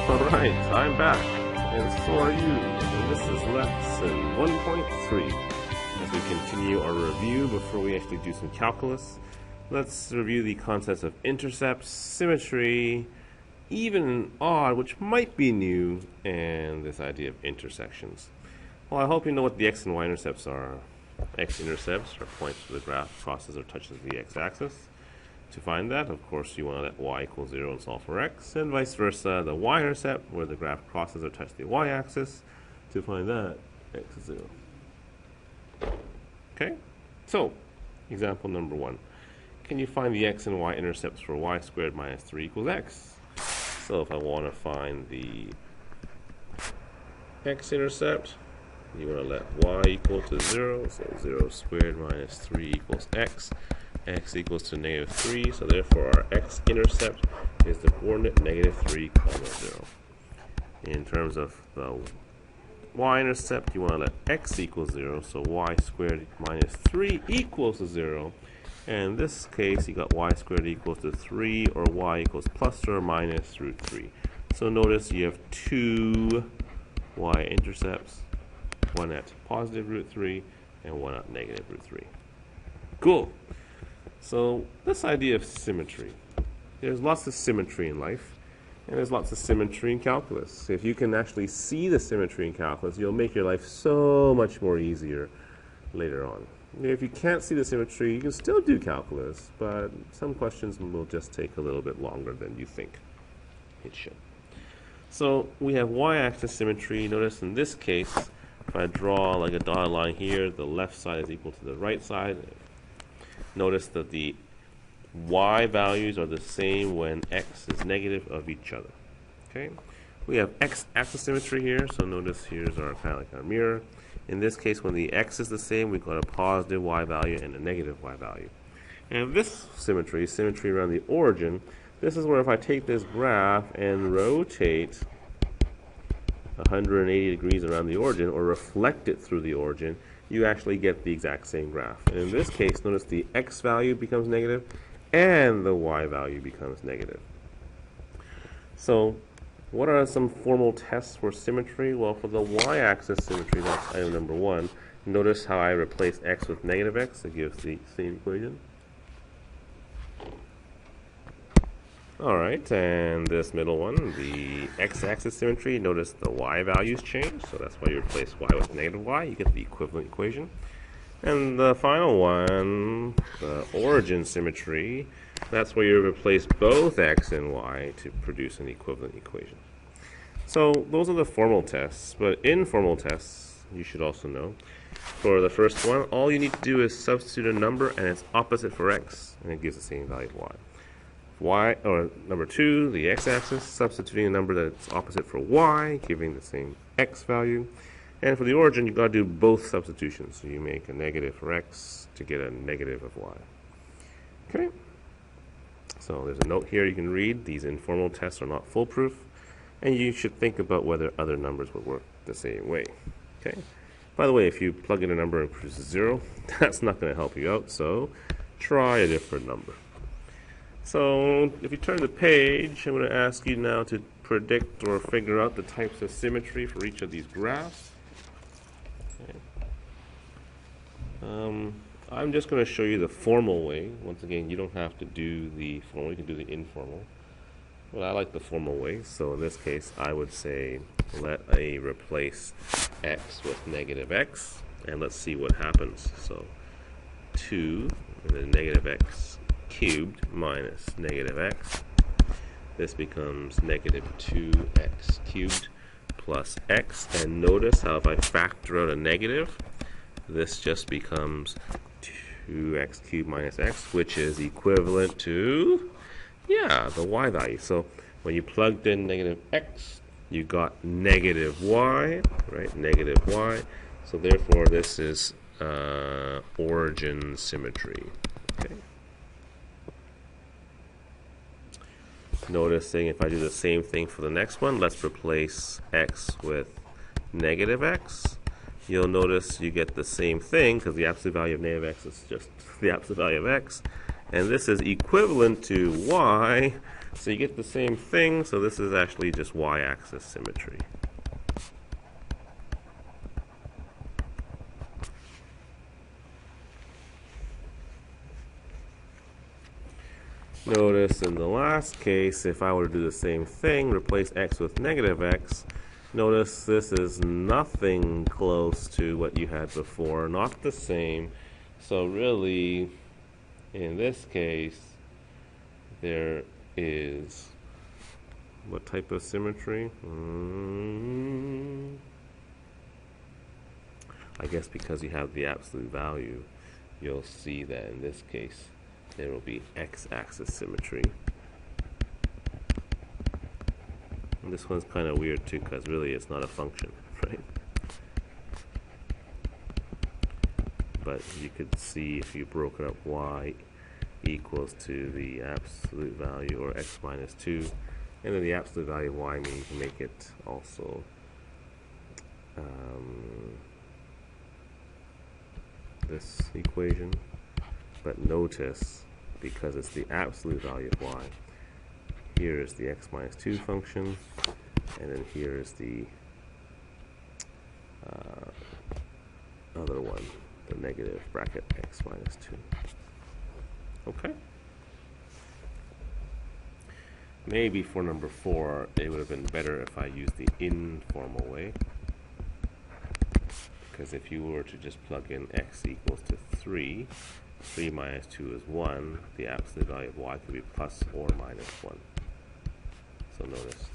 Alright, I'm back, and so are you, and this is lesson 1.3. As we continue our review before we actually do some calculus, let's review the concepts of intercepts, symmetry, even and odd, which might be new, and this idea of intersections. Well, I hope you know what the x and y intercepts are. X-intercepts are points where the graph crosses or touches the x-axis. To find that, of course, you want to let y equal 0 and solve for x, and vice versa, the y-intercept, where the graph crosses or touches the y-axis. To find that, x is 0. Okay? So, example number 1. Can you find the x and y intercepts for y squared minus 3 equals x? So if I want to find the x-intercept, you want to let y equal to 0, so 0 squared minus 3 equals x. X equals to negative 3, so therefore our x-intercept is the coordinate negative 3, 0. In terms of the y-intercept, you want to let x equal 0, so y squared minus 3 equals to 0. And in this case, you got y squared equals to 3, or y equals plus or minus root 3. So notice you have two y-intercepts, one at positive root 3 and one at negative root 3. Cool. So this idea of symmetry, there's lots of symmetry in life, and there's lots of symmetry in calculus. If you can actually see the symmetry in calculus, you'll make your life so much more easier later on. If you can't see the symmetry, you can still do calculus, but some questions will just take a little bit longer than you think it should. So we have y-axis symmetry. Notice in this case, if I draw like a dotted line here, the left side is equal to the right side. Notice that the y values are the same when x is negative of each other. Okay, we have x-axis symmetry here, so notice here's our kind of like our mirror. In this case, when the x is the same, we've got a positive y value and a negative y value. And this symmetry around the origin, this is where if I take this graph and rotate 180 degrees around the origin, or reflect it through the origin, you actually get the exact same graph. And in this case, notice the x value becomes negative and the y value becomes negative. So what are some formal tests for symmetry? Well, for the y-axis symmetry, that's item number 1. Notice how I replace x with negative x. It gives the same equation. Alright, and this middle one, the x-axis symmetry, notice the y values change, so that's why you replace y with negative y, you get the equivalent equation. And the final one, the origin symmetry, that's where you replace both x and y to produce an equivalent equation. So those are the formal tests, but informal tests, you should also know. For the first one, all you need to do is substitute a number and its opposite for x, and it gives the same value of y. Or number 2, the x-axis, substituting a number that's opposite for y, giving the same x value. And for the origin, you've got to do both substitutions. So you make a negative for x to get a negative of y. Okay? So there's a note here you can read. These informal tests are not foolproof, and you should think about whether other numbers would work the same way. Okay? By the way, if you plug in a number and produces 0, that's not going to help you out, so try a different number. So if you turn the page, I'm going to ask you now to predict or figure out the types of symmetry for each of these graphs. Okay. I'm just going to show you the formal way. Once again, you don't have to do the formal, you can do the informal. Well, I like the formal way, so in this case I would say let A replace x with negative x, and let's see what happens. So 2 and then negative x cubed minus negative x. This becomes negative 2x cubed plus x. And notice how if I factor out a negative, this just becomes 2x cubed minus x, which is equivalent to, the y value. So when you plugged in negative x, you got negative y, right? Negative y. So therefore, this is origin symmetry. Okay. Noticing if I do the same thing for the next one, let's replace x with negative x. You'll notice you get the same thing because the absolute value of negative x is just the absolute value of x. and this is equivalent to y, so you get the same thing. So this is actually just y-axis symmetry. Notice in the last case, if I were to do the same thing, replace x with negative x, notice this is nothing close to what you had before, not the same. So really, in this case, there is what type of symmetry? I guess because you have the absolute value, you'll see that in this case there will be x-axis symmetry. And this one's kind of weird too, because really it's not a function, right? But you could see if you broke it up, y equals to the absolute value, or x minus 2, and then the absolute value of y means you can make it also this equation. But notice, because it's the absolute value of y, here is the x minus 2 function, and then here is the other one, the negative bracket x minus 2. Okay? Maybe for number 4, it would have been better if I used the informal way. Because if you were to just plug in x equals to 3, 3 minus 2 is 1, the absolute value of y could be plus or minus 1. So notice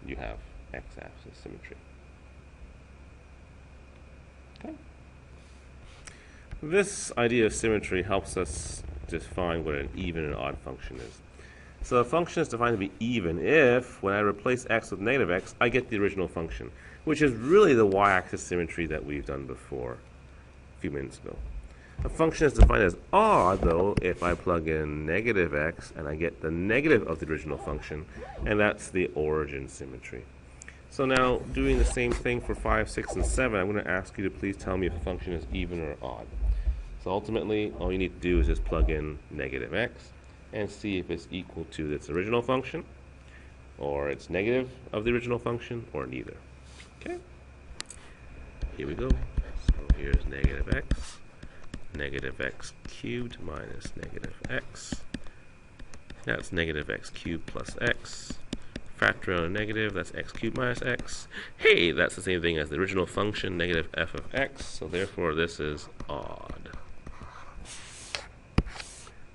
you have x-axis symmetry. Okay. This idea of symmetry helps us define what an even and odd function is. So a function is defined to be even if, when I replace x with negative x, I get the original function, which is really the y-axis symmetry that we've done before a few minutes ago. A function is defined as odd, though, if I plug in negative x and I get the negative of the original function, and that's the origin symmetry. So now, doing the same thing for 5, 6, and 7, I'm going to ask you to please tell me if a function is even or odd. So ultimately, all you need to do is just plug in negative x and see if it's equal to its original function, or it's negative of the original function, or neither. Okay? Here we go. So here's negative x cubed minus negative x. That's negative x cubed plus x. Factorial of negative, that's x cubed minus x. Hey, that's the same thing as the original function, negative f of x, so therefore this is odd.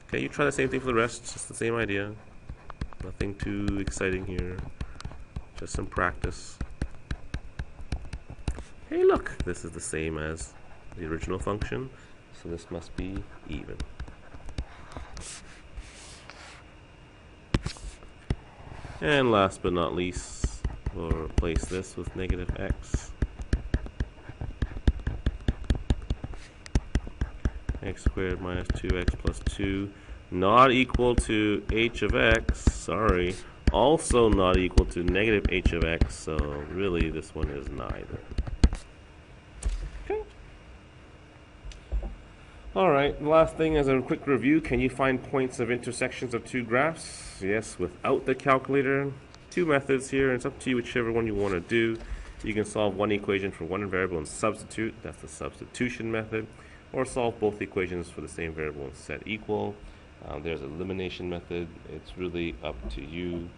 Okay, you try the same thing for the rest, just the same idea. Nothing too exciting here, just some practice. Hey look, this is the same as the original function, so this must be even. And last but not least, we'll replace this with negative x. X squared minus 2x plus 2, not equal to h of x, sorry, also not equal to negative h of x, so really this one is neither. Okay. Alright, the last thing as a quick review, can you find points of intersections of two graphs? Yes, without the calculator. Two methods here, and it's up to you whichever one you want to do. You can solve one equation for one variable and substitute, that's the substitution method, or solve both equations for the same variable and set equal. There's an elimination method. It's really up to you.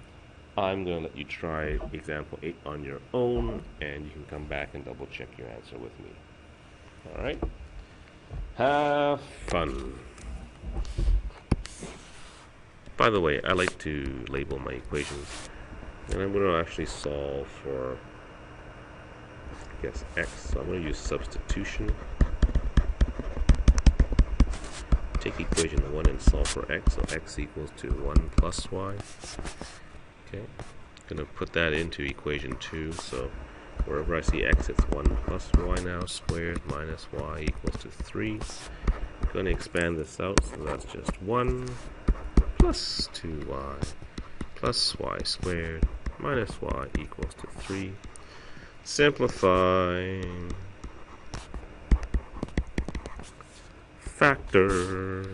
I'm going to let you try example 8 on your own, and you can come back and double check your answer with me. Alright? Have fun. By the way, I like to label my equations, and I'm going to actually solve for, I guess, x. So I'm going to use substitution. Take equation 1 and solve for x, so x equals to 1 plus y. Okay, going to put that into equation 2, so wherever I see x, it's 1 plus y now, squared minus y equals to 3. Going to expand this out, so that's just 1 plus 2y plus y squared minus y equals to 3. Simplifying. Factor.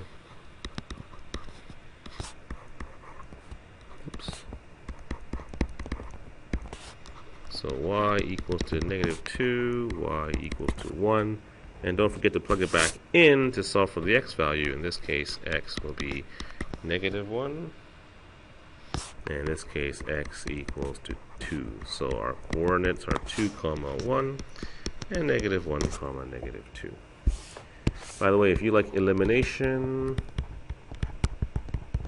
So y equals to negative 2, y equals to 1. And don't forget to plug it back in to solve for the x value. In this case, x will be negative 1. And in this case, x equals to 2. So our coordinates are 2, 1, and negative 1, negative 2. By the way, if you like elimination,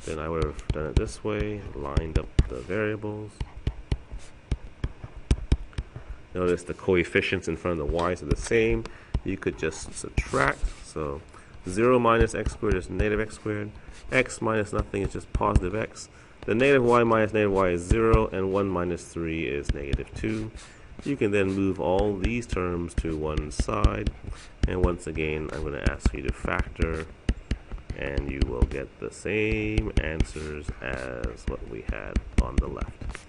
then I would have done it this way, lined up the variables. Notice the coefficients in front of the y's are the same. You could just subtract. So 0 minus x squared is negative x squared. X minus nothing is just positive x. The negative y minus negative y is 0, and 1 minus 3 is negative 2. You can then move all these terms to one side. And once again, I'm going to ask you to factor, and you will get the same answers as what we had on the left.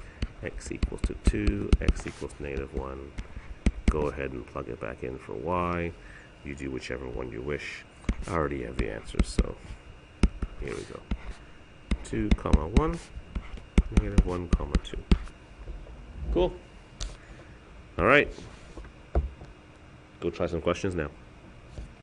X equals to 2, x equals to negative 1. Go ahead and plug it back in for y. You do whichever one you wish. I already have the answers, so here we go. 2, 1, negative 1, 2. Cool. All right. Go try some questions now.